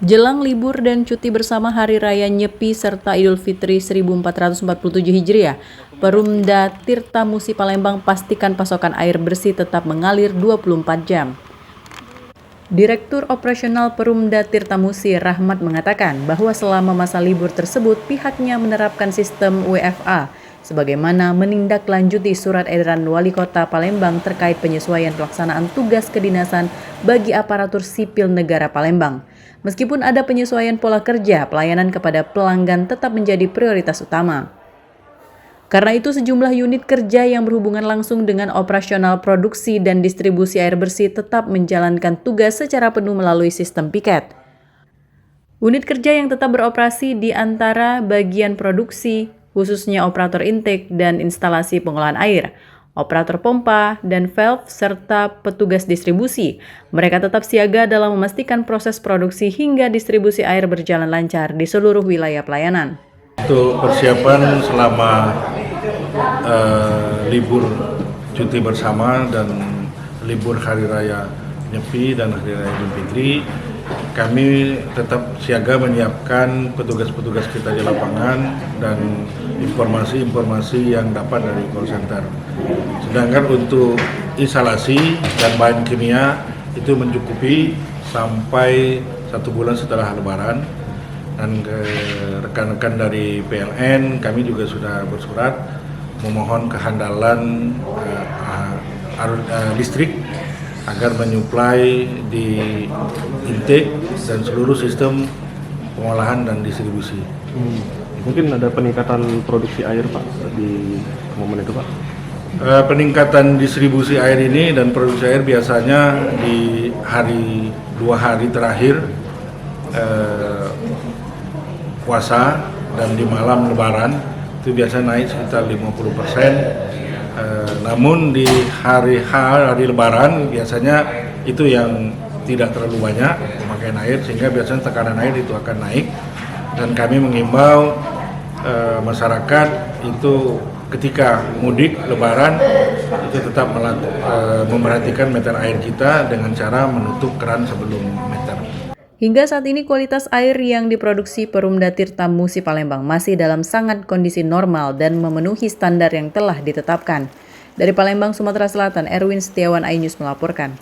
Jelang libur dan cuti bersama Hari Raya Nyepi serta Idul Fitri 1447 Hijriah, Perumda Tirta Musi Palembang pastikan pasokan air bersih tetap mengalir 24 jam. Direktur Operasional Perumda Tirta Musi Rahmat mengatakan bahwa selama masa libur tersebut pihaknya menerapkan sistem WFA sebagaimana menindaklanjuti surat edaran Wali Kota Palembang terkait penyesuaian pelaksanaan tugas kedinasan bagi aparatur sipil negara Palembang. Meskipun ada penyesuaian pola kerja, pelayanan kepada pelanggan tetap menjadi prioritas utama. Karena itu sejumlah unit kerja yang berhubungan langsung dengan operasional produksi dan distribusi air bersih tetap menjalankan tugas secara penuh melalui sistem piket. Unit kerja yang tetap beroperasi di antara bagian produksi, khususnya operator intake dan instalasi pengolahan air, operator pompa dan valve, serta petugas distribusi. Mereka tetap siaga dalam memastikan proses produksi hingga distribusi air berjalan lancar di seluruh wilayah pelayanan. Untuk persiapan selama libur cuti bersama dan libur Hari Raya Nyepi dan Hari Raya Idul Fitri, kami tetap siaga menyiapkan petugas-petugas kita di lapangan dan informasi-informasi yang dapat dari call center. Sedangkan untuk instalasi dan bahan kimia itu mencukupi sampai 1 bulan setelah Lebaran. Dan ke rekan-rekan dari PLN kami juga sudah bersurat memohon kehandalan listrik agar menyuplai di intake dan seluruh sistem pengolahan dan distribusi. Mungkin ada peningkatan produksi air Pak di momen itu Pak? Peningkatan distribusi air ini dan produksi air biasanya di 2 hari terakhir puasa dan di malam Lebaran itu biasa naik sekitar 50%. Namun di hari Lebaran biasanya itu yang tidak terlalu banyak pemakaian air, sehingga biasanya tekanan air itu akan naik. Dan kami mengimbau masyarakat itu ketika mudik Lebaran itu tetap memperhatikan meter air kita dengan cara menutup keran sebelum meter. Hingga saat ini kualitas air yang diproduksi Perumda Tirta Musi Palembang masih dalam sangat kondisi normal dan memenuhi standar yang telah ditetapkan. Dari Palembang, Sumatera Selatan, Erwin Setiawan, iNews melaporkan.